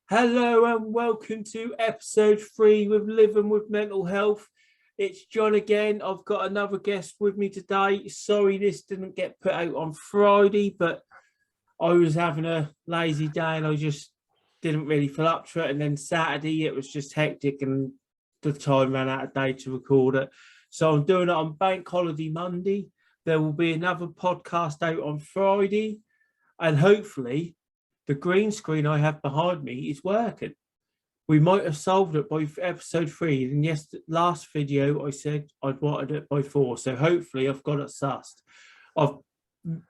Hello and welcome to episode 3 with Living with Mental Health. It's John again. I've got another guest with me today. Sorry this didn't get put out on Friday, but I was having a lazy day and I just didn't really feel up to it. And then Saturday it was just hectic and the time ran out of day to record it. So I'm doing it on Bank Holiday Monday. There will be another podcast out on Friday and hopefully the green screen I have behind me is working. We might have solved it by episode 3. And yes, last video I said I'd wanted it by 4. So hopefully I've got it sussed. I've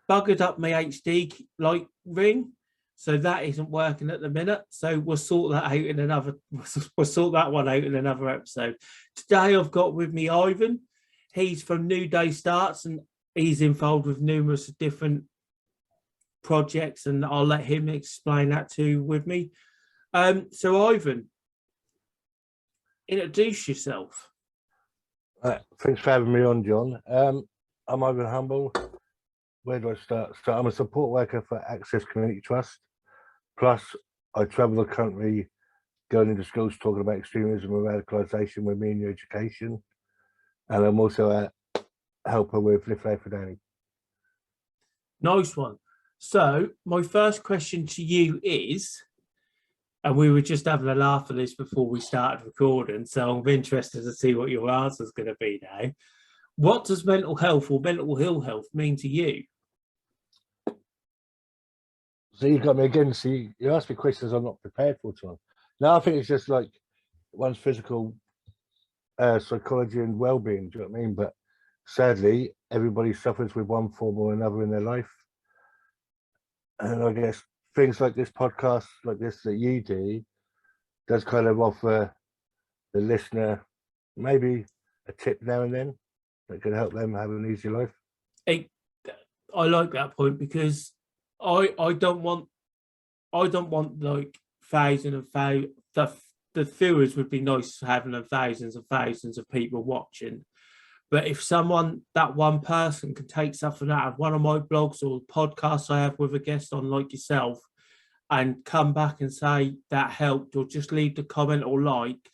buggered up my HD light ring, so that isn't working at the minute. So we'll sort that out in another. We'll sort that one out in another episode. Today I've got with me Ivan. He's from Newdaystarts and he's involved with numerous different projects, and I'll let him explain that too with me. So Ivan, introduce yourself. Thanks for having me on, John. I'm Ivan Humble. Where do I start? So I'm a support worker for Access Community Trust. Plus, I travel the country going into schools talking about extremism and radicalisation with me in your education. And I'm also a helper with Lift Life for Danny. Nice one. So my first question to you is, and we were just having a laugh at this before we started recording, so I'm interested to see what your answer is going to be now. What does mental health or mental ill health mean to you? So you got me again. See, you asked me questions I'm not prepared for, John. No, I think it's just like one's physical psychology and well-being. Do you know what I mean? But sadly, everybody suffers with one form or another in their life. And I guess things like this podcast, like this that you do, does kind of offer the listener maybe a tip now and then that can help them have an easy life. I like that point because I don't want like thousands and thousands. The viewers would be nice having thousands and thousands of people watching. But if that one person can take something out of one of my blogs or podcasts I have with a guest on like yourself and come back and say that helped or just leave the comment or like,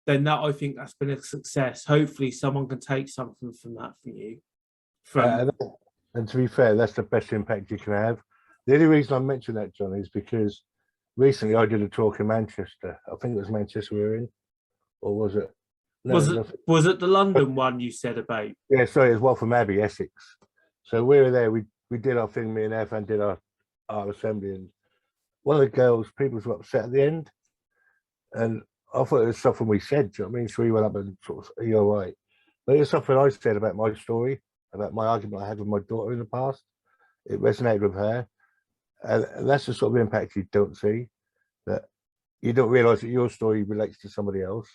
then that I think that's been a success. Hopefully someone can take something from that from you. And to be fair, that's the best impact you can have. The only reason I mention that, John, is because recently I did a talk in Manchester. I think it was Manchester we were in, or was it? No, was it the London one you said about? Yeah, sorry, it was Waltham Abbey, Essex. So we were there. We did our thing. Me and Evan did our assembly, and one of the girls, people were upset at the end, and I thought it was something we said. Do you know what I mean? So we went up and sort of, "Are you all right?" But it was something I said about my story, about my argument I had with my daughter in the past. It resonated with her, and that's the sort of impact you don't see. That you don't realise that your story relates to somebody else.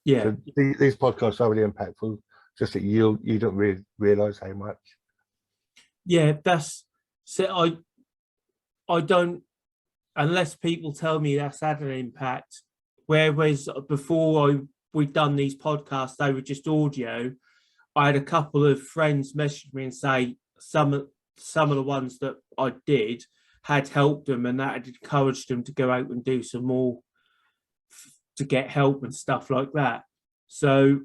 Yeah, so these podcasts are really impactful. Just that you don't really realise how much. Yeah, that's so. I don't, unless people tell me that's had an impact. Whereas before we'd done these podcasts, they were just audio. I had a couple of friends message me and say some of the ones that I did had helped them, and that had encouraged them to go out and do some more to get help and stuff like that. So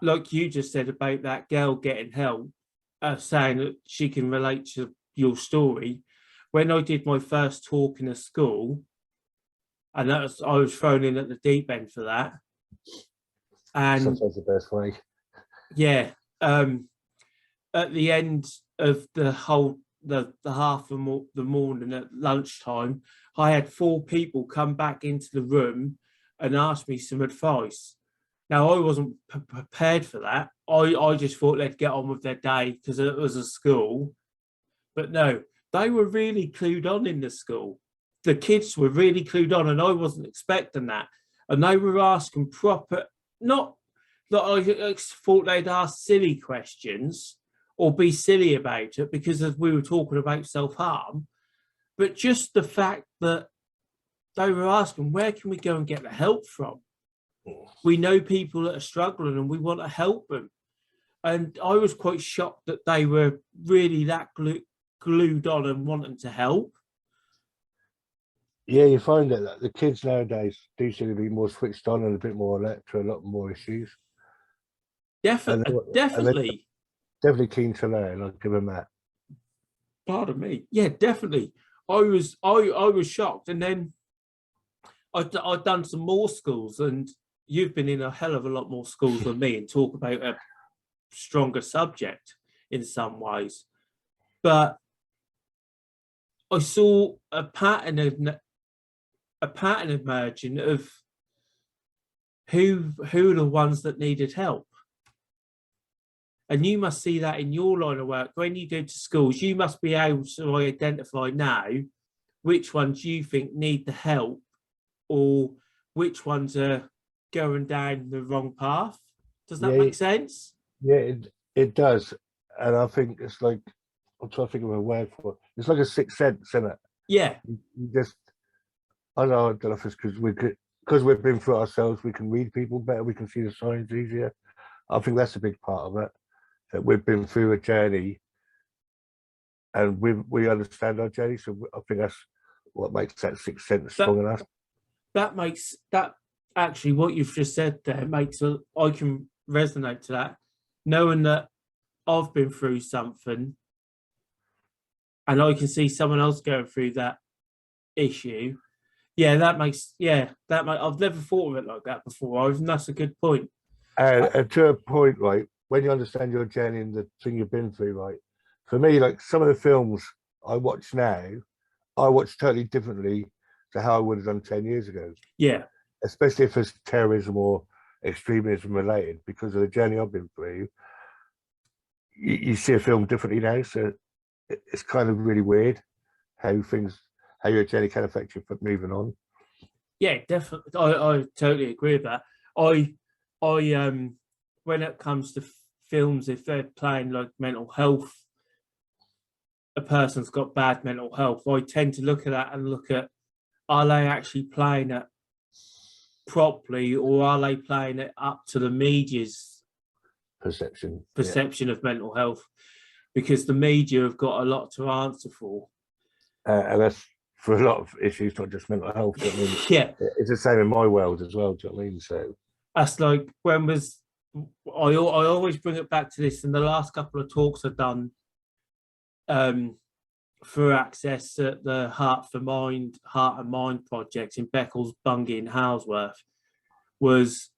like you just said about that girl getting help, saying that she can relate to your story. When I did my first talk in a school, and I was thrown in at the deep end for that. And sometimes the best way. Yeah. At the end of the half of the morning at lunchtime, I had 4 people come back into the room and ask me some advice. Now, I wasn't prepared for that. I just thought they'd get on with their day because it was a school. But no, they were really clued on in the school. The kids were really clued on, and I wasn't expecting that. And they were asking proper, not that I thought they'd ask silly questions or be silly about it because as we were talking about self-harm, but just the fact that they were asking, where can we go and get the help from? We know people that are struggling and we want to help them. And I was quite shocked that they were really that glued on and wanting to help. yeah, you find that the kids nowadays do seem to be more switched on and a bit more alert to a lot more issues, and Definitely, they're definitely. definitely keen to learn. I'll give them that. Pardon me. Yeah, definitely. I was shocked, and then I'd done some more schools, and you've been in a hell of a lot more schools than me, and talk about a stronger subject in some ways. But I saw a pattern emerging of who are the ones that needed help. And you must see that in your line of work. When you go to schools, you must be able to identify now which ones you think need the help, or which ones are going down the wrong path. Does that Yeah, make sense? yeah, it does, and I think it's like I'm trying to think of a word for it. It's like a sixth sense, isn't it? Yeah, You just I don't know if it's because we've been through it ourselves. We can read people better. We can see the signs easier. I think that's a big part of it. That we've been through a journey, and we understand our journey. So I think that's what makes that sixth sense that strong enough. that makes that actually what you've just said there makes I can resonate to that, knowing that I've been through something and I can see someone else going through that issue. Yeah, I've never thought of it like that before. That's a good point. And to a point, right, when you understand your journey and the thing you've been through, right, for me, like some of the films I watch now, I watch totally differently to how I would have done 10 years ago, Yeah, especially if it's terrorism or extremism related, because of the journey I've been through. You see a film differently now. So it's kind of really weird how your journey can affect you for moving on. yeah, definitely. I totally agree with that. I when it comes to films, if they're playing like mental health, a person's got bad mental health, I tend to look at that and look at, are they actually playing it properly, or are they playing it up to the media's Perception. Yeah. perception of mental health? Because the media have got a lot to answer for. And that's for a lot of issues, not just mental health. I mean, Yeah, it's the same in my world as well. Do you know what I mean? So that's like when was I always bring it back to this in the last couple of talks I've done for access at the Heart and Mind projects in Beccles, Bungay and Halsworth, was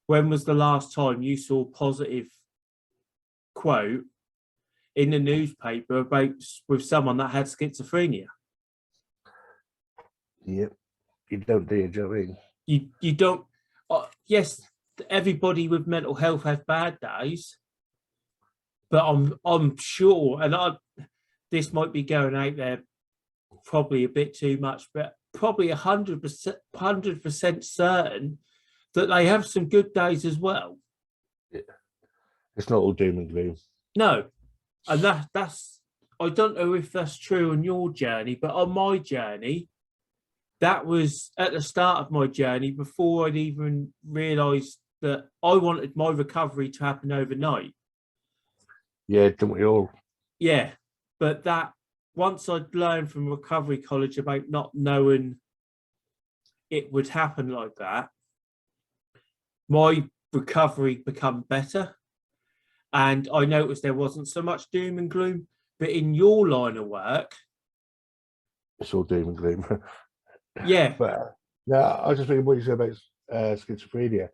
when was the last time you saw a positive quote in the newspaper about with someone that had schizophrenia? yeah, you don't do it. Do you know what I mean? You don't. Yes, everybody with mental health has bad days, but I'm sure, and this might be going out there probably a bit too much, but probably 100% certain that they have some good days as well. Yeah. It's not all doom and gloom. No, and that's I don't know if that's true on your journey, but on my journey, that was at the start of my journey before I'd even realised that I wanted my recovery to happen overnight. Yeah, don't we all? Yeah, but that once I'd learned from recovery college about not knowing it would happen like that, my recovery become better. And I noticed there wasn't so much doom and gloom. But in your line of work, It's all doom and gloom. yeah, But no, I was just thinking what you said about schizophrenia.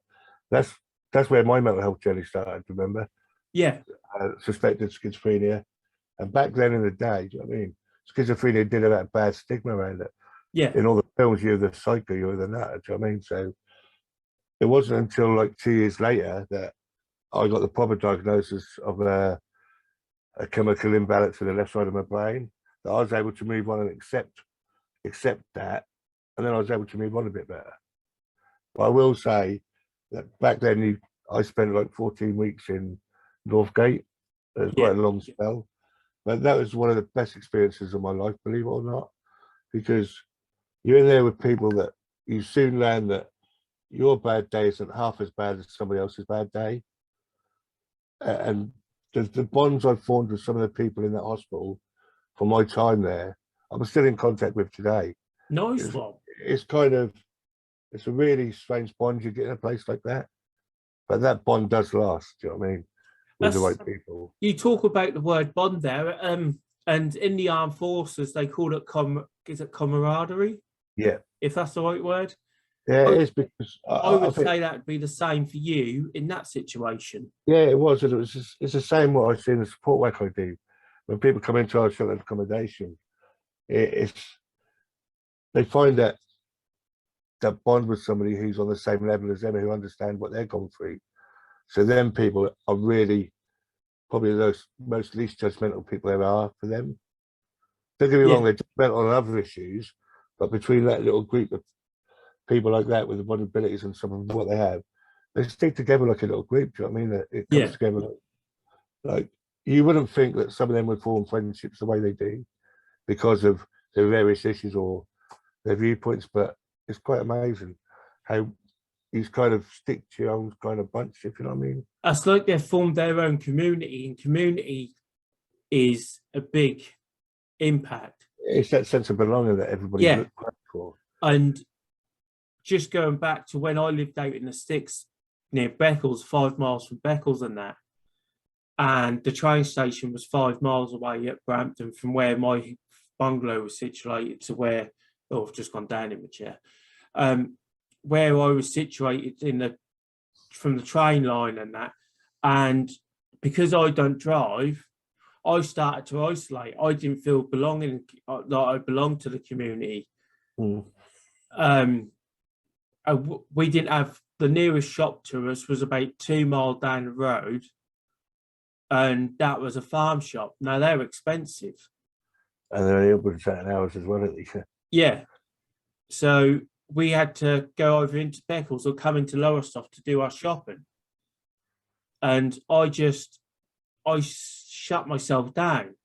That's that's where my mental health journey started. Remember, yeah, suspected schizophrenia, and back then in the day, do you know what I mean? Schizophrenia did have that bad stigma around it. yeah, In all the films, you're the psycho, you're the nut. Do you know what I mean? So it wasn't until like 2 years later that I got the proper diagnosis of a chemical imbalance in the left side of my brain that I was able to move on and accept that, and then I was able to move on a bit better. But I will say that back then I spent like 14 weeks in Northgate. It was yeah, quite a long spell, but that was one of the best experiences of my life, believe it or not, because you're in there with people that you soon learn that your bad day isn't half as bad as somebody else's bad day. And the bonds I formed with some of the people in that hospital from my time there, I'm still in contact with today. Nice It's, one. it's kind of, it's a really strange bond you get in a place like that. But that bond does last, do you know what I mean? With the That's, right people. you talk about the word bond there, and in the armed forces they call it is it camaraderie, Yeah. if that's the right word? Yeah, I, it is because I I would think, say that would be the same for you in that situation. yeah, it was. And it was just, it's the same what I see in the support work I do. When people come into our sheltered accommodation, it's they find that bond with somebody who's on the same level as them, who understand what they're going through. So then people are really probably those most least judgmental people there are for them. Don't get me Yeah, wrong, they're judgmental on other issues, but between that little group of people like that with the vulnerabilities and some of what they have, they stick together like a little group. Do you know what I mean? That it comes yeah. together like you wouldn't think that some of them would form friendships the way they do because of their various issues or their viewpoints, but it's quite amazing how these kind of stick to your own kind of bunch, if you know what I mean. That's like they've formed their own community, and community is a big impact. It's that sense of belonging that everybody Yeah, looks for. and just going back to when I lived out in the sticks near Beccles, 5 miles from Beccles and that, and the train station was 5 miles away at Brampton from where my bungalow was situated to where, oh, I've just gone down in my chair, where I was situated from the train line and that. And because I don't drive, I started to isolate. I didn't feel belonging, like I belonged to the community. Mm. We didn't have, the nearest shop to us was about 2 miles down the road, and that was a farm shop. Now they're expensive. And they're only open certain hours as well, at least. Yeah. So we had to go over into Beccles or come into Lowestoft to do our shopping. And I shut myself down.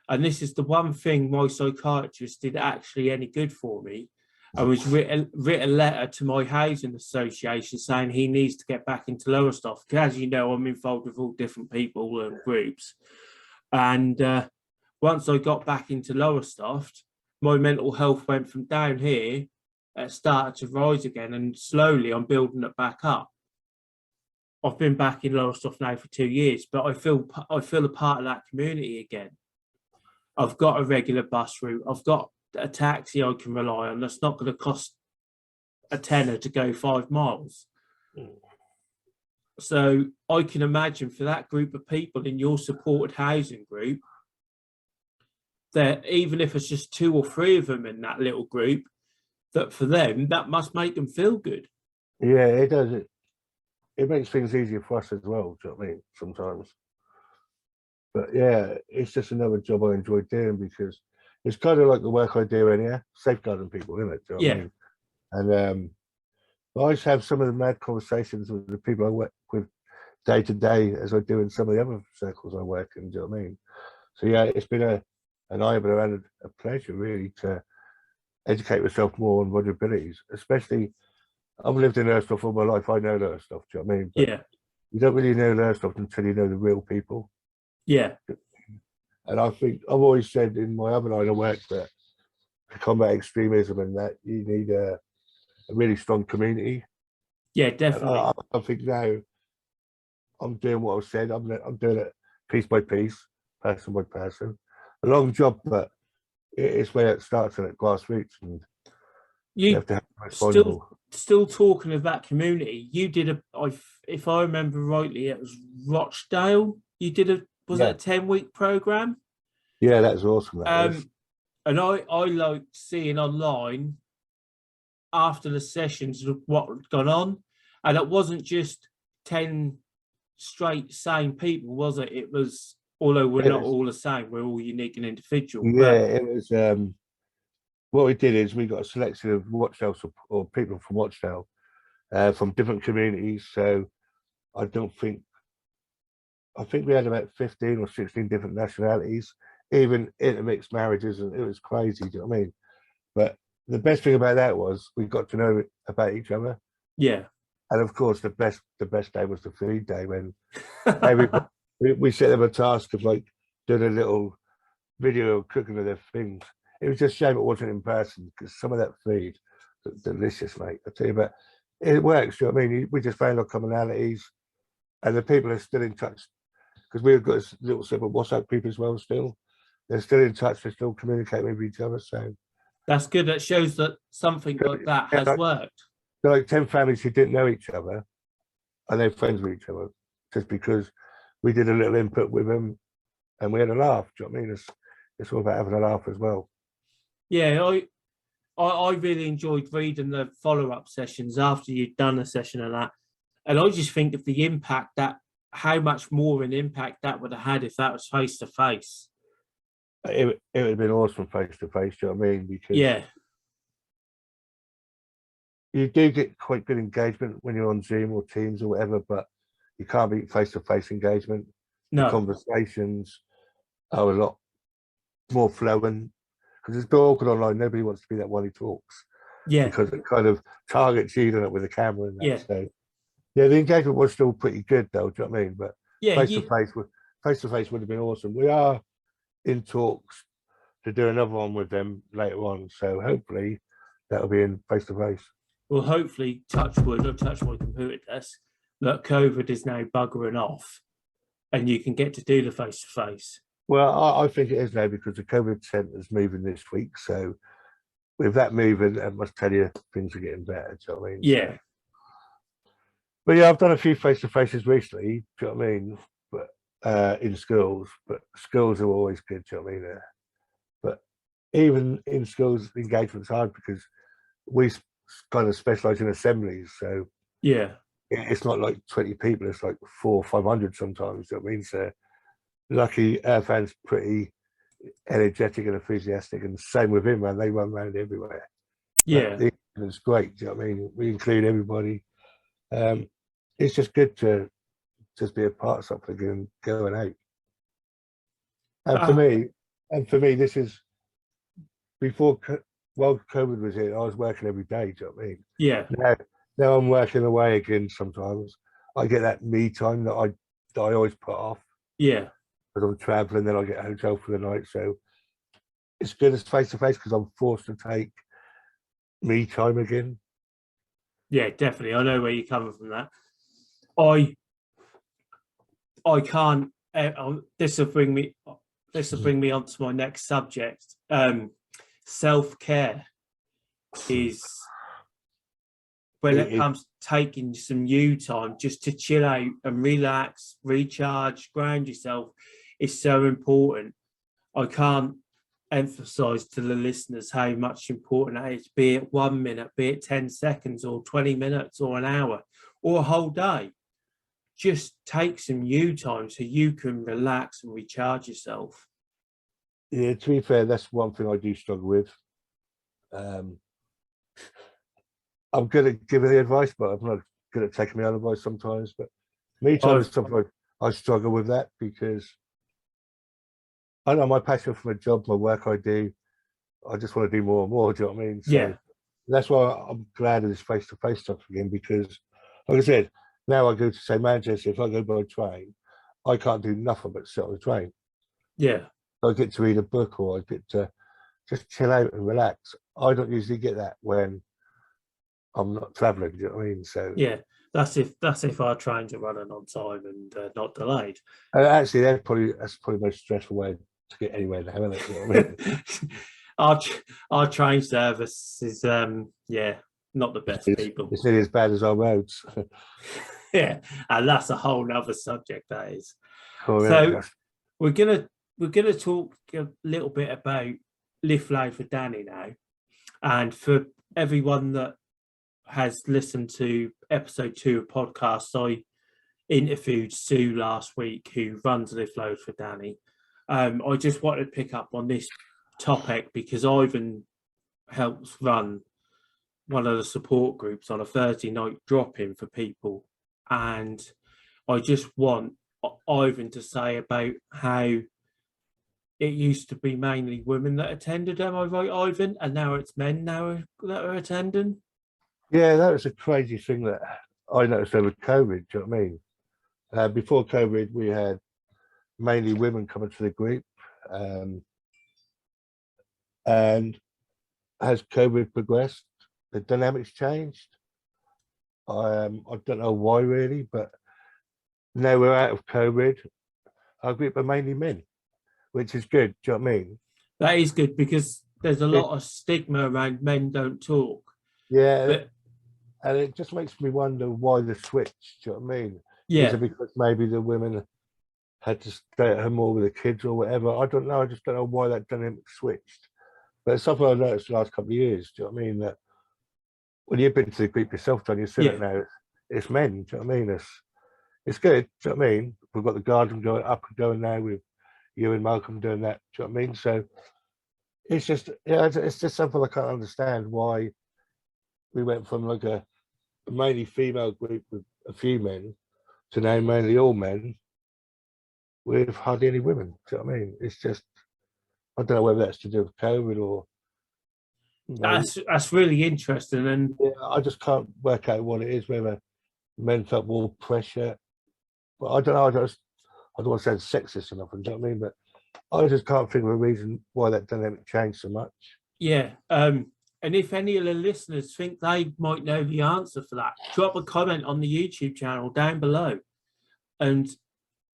And this is the one thing my psychiatrist did actually any good for me. I was written a letter to my housing association saying he needs to get back into Lowestoft. Because as you know, I'm involved with all different people and groups. And once I got back into Lowestoft, my mental health went from down here, started to rise again, and slowly I'm building it back up. I've been back in Lowestoft now for 2 years, but I feel a part of that community again. I've got a regular bus route. I've got a taxi I can rely on. That's not going to cost a tenner to go 5 miles. So I can imagine for that group of people in your supported housing group, that even if it's just 2 or 3 of them in that little group, that for them, that must make them feel good. Yeah, it does. It makes things easier for us as well, do you know what I mean? Sometimes. But yeah, it's just another job I enjoy doing because it's kind of like the work I do anyhow, safeguarding people, isn't it? Do you know what I Yeah. mean? And I just have some of the mad conversations with the people I work with day to day as I do in some of the other circles I work in, do you know what I mean? So yeah, it's been an eye-opener and a pleasure really to educate myself more on vulnerabilities, especially I've lived in Lowestoft all my life. I know Lowestoft, do you know what I mean? But Yeah. you don't really know Lowestoft until you know the real people. Yeah. And I think I've always said in my other line of work that to combat extremism and that you need a really strong community. Yeah, And definitely. I think now I'm doing what I've said. I'm doing it piece by piece, person by person. A long job, but it's where it starts and at grassroots, and you You have to have still responsible. still talking of that community. You did if I remember rightly, it was Rochdale. You did was it Yeah, a 10-week program? yeah, that's awesome. That was. And I like seeing online after the sessions of what had gone on, and it wasn't just 10 straight same people, was it? It was, although we're It not was all the same, we're all unique and individual. yeah, But it was. What we did is we got a selection of Watchdale or people from Watchdale from different communities. So I don't think I think we had about 15 or 16 different nationalities, even intermixed marriages, and it was crazy. Do you know what I mean? But the best thing about that was we got to know about each other, yeah. and of course, the best day was the food day when everybody we set them a task of like doing a little video of cooking of their things, it was just a shame it wasn't in person because some of that food looked delicious, mate. I tell you, but it works. You know what I mean? We just found our commonalities, and the people are still in touch because we've got a little separate WhatsApp group as well. Still, they're still in touch. They still communicate with each other. So That's good. That shows that something like that has worked. Like 10 families who didn't know each other, and they're friends with each other just because we did a little input with them and we had a laugh. Do you know what I mean? It's all about having a laugh as well. Yeah, I really enjoyed reading the follow-up sessions after you'd done a session of that. And I just think of the impact that, how much more an impact that would have had if that was face to face. It would have been awesome face to face. Do you know what I mean? Because yeah, you do get quite good engagement when you're on Zoom or Teams or whatever, but you can't beat face to face engagement. no, The conversations are a lot more flowing because it's been awkward online. Nobody wants to be that one who talks. yeah, Because it kind of targets you, doesn't it, with the camera and that. yeah. So yeah, the engagement was still pretty good though. Do you know what I mean? But Yeah, face to face would have been awesome. We are in talks to do another one with them later on, so hopefully that'll be in face to face. Well, hopefully, touch wood, or touch my computer desk, that COVID is now buggering off, and you can get to do the face to face. Well, I think it is now because the COVID centre is moving this week. So with that moving, I must tell you, things are getting better. Do you know what I mean? Yeah. So, but yeah, I've done a few face to faces recently. Do you know what I mean? But in schools, but schools are always good. Do you know what I mean? But even in schools, engagement's hard because we kind of specialise in assemblies. So Yeah. it's not like 20 people, it's like 400 or 500 sometimes. You know what I mean? So lucky our fans pretty energetic and enthusiastic, and same with him, man. They run around everywhere. Yeah. It's great. Do you know what I mean? We include everybody. It's just good to just be a part of something and going out. And for me, this is before while COVID was here, I was working every day. Do you know what I mean? Yeah. Now I'm working away again. Sometimes I get that me time that I always put off. Yeah. Because I'm traveling, then I get a hotel for the night. So it's good as face to face because I'm forced to take me time again. Yeah, definitely. I know where you're coming from that. I can't. This will bring me on to my next subject. Self-care is when it comes to taking some you time just to chill out and relax, recharge, ground yourself is so important. I can't emphasize to the listeners how much important that is, be it 1 minute, be it 10 seconds or 20 minutes or an hour or a whole day. Just take some you time so you can relax and recharge yourself. Yeah, to be fair, that's one thing I do struggle with. I'm good at giving the advice, but I'm not good at taking my own advice sometimes. But me time is something I struggle with that because I know my passion for my job, my work I do, I just want to do more and more. Do you know what I mean? So Yeah. That's why I'm glad of this face-to-face stuff again because, like I said, now I go to say Manchester. If I go by train, I can't do nothing but sit on the train. Yeah. I get to read a book or I get to just chill out and relax. I don't usually get that when I'm not traveling. Do you know what I mean? So yeah, that's if our trains are running on time and not delayed. Actually, that's probably the most stressful way to get anywhere now, isn't it? You know what I mean? Our train service is not the best people. It's nearly as bad as our roads. Yeah, and that's a whole nother subject, that is. Oh, So yeah. we're gonna talk a little bit about Lift Loud for Danny now, and for everyone that has listened to episode 2 of podcast, I interviewed Sue last week, who runs Lift Loud for Danny. I just wanted to pick up on this topic because Ivan helps run one of the support groups on a Thursday night drop-in for people, and I just want Ivan to say about how it used to be mainly women that attended. Am I right, Ivan? And now it's men now that are attending. Yeah, that was a crazy thing that I noticed over COVID. Do you know what I mean? Before COVID, we had mainly women coming to the group, and And has COVID progressed? The dynamics changed? I don't know why really, but now we're out of COVID. Our group are mainly men, which is good. Do you know what I mean? That is good because there's a lot of stigma around men don't talk. Yeah, But and it just makes me wonder why the switch. Do you know what I mean? yeah, Is it because maybe the women had to stay at home more with the kids or whatever? I don't know. I just don't know why that dynamic switched. But it's something I've noticed the last couple of years. Do you know what I mean? That when you've been to the group yourself, John, you've seen it now. It's men. Do you know what I mean? It's good. Do you know what I mean? We've got the garden going up and going now with you and Malcolm doing that. Do you know what I mean? So it's just, yeah, it's just something I can't understand why we went from like a mainly female group with a few men to now mainly all men with hardly any women. Do you know what I mean? It's just, I don't know whether that's to do with COVID or. that's really interesting. And yeah, I just can't work out what it is, whether men felt more pressure. But I don't know. I don't want to sound sexist or nothing. Do you know what I mean? But I just can't think of a reason why that dynamic changed so much. yeah, and if any of the listeners think they might know the answer for that, drop a comment on the YouTube channel down below. And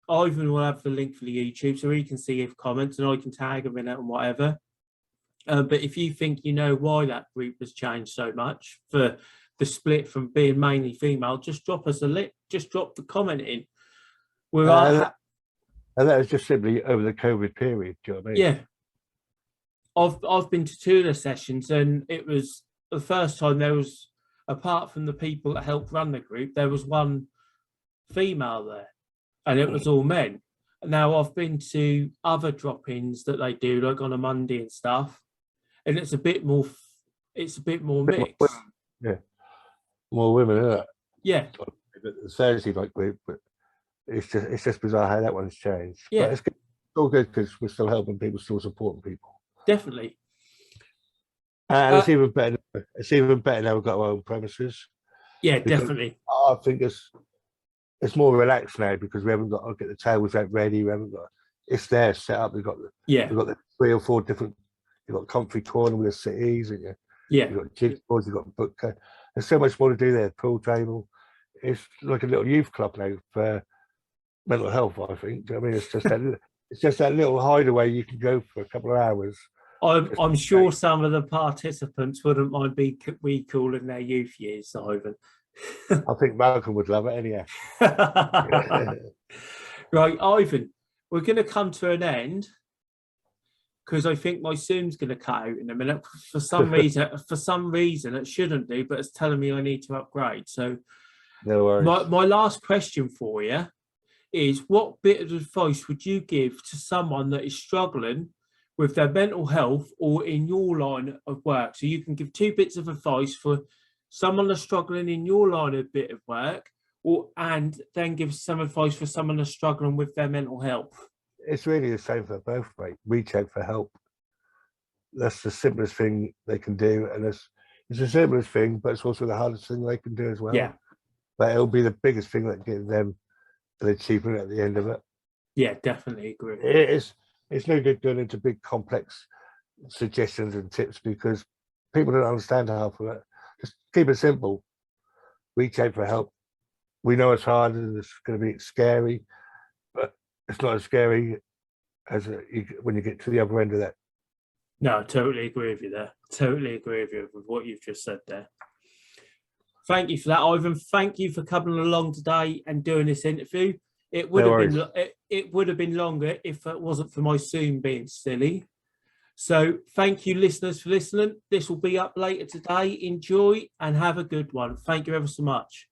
Ivan will have the link for the YouTube so he can see if comments and I can tag him in it and whatever. But if you think you know why that group has changed so much for the split from being mainly female, just drop us a link, just drop the comment in. And that was just simply over the COVID period. Do you know what I mean? Yeah. I've been to 2 of the sessions and it was the first time there was, apart from the people that helped run the group, there was one female there and it was all men. Now I've been to other drop-ins that they do like on a Monday and stuff, and it's a bit more mixed. Yeah, more women, isn't it? Yeah, The Thursday night group, but it's just bizarre how that one's changed. Yeah. But it's good. It's all good because we're still helping people, still supporting people. definitely. And it's even better. It's even better now we've got our own premises. Yeah, definitely. I think it's more relaxed now because we haven't got to get the tables out ready. We haven't got it's there set up. We've got the 3 or 4 different. You've got comfy corner with the settees, and you've got jig boards. You've got book. There's so much more to do there. Pool table. It's like a little youth club now for mental health. I think. Do you know what I mean? It's just that little hideaway you can go for a couple of hours. I'm sure some of the participants wouldn't mind recalling their youth years, Ivan. I think Malcolm would love it anyhow. Right, Ivan, we're going to come to an end because I think my Zoom's going to cut out in a minute. For some reason, it shouldn't do, but it's telling me I need to upgrade. So, no worries. My last question for you is: what bit of advice would you give to someone that is struggling with their mental health or in your line of work? So you can give 2 bits of advice for someone that's struggling in your line of bit of work, and then give some advice for someone that's struggling with their mental health. It's really the same for both, mate. Reach out for help. That's the simplest thing they can do, and it's the simplest thing, but it's also the hardest thing they can do as well. Yeah. But it'll be the biggest thing that gives them an achievement at the end of it. Yeah, definitely agree. It's no good going into big complex suggestions and tips because people don't understand half of it. Just keep it simple. Reach out for help. We know it's hard and it's going to be scary, but it's not as scary as when you get to the other end of that. No, I totally agree with you there. Totally agree with you with what you've just said there. Thank you for that, Ivan. Thank you for coming along today and doing this interview. It would have been longer if it wasn't for my Zoom being silly. So thank you, listeners, for listening. This will be up later today. Enjoy and have a good one. Thank you ever so much.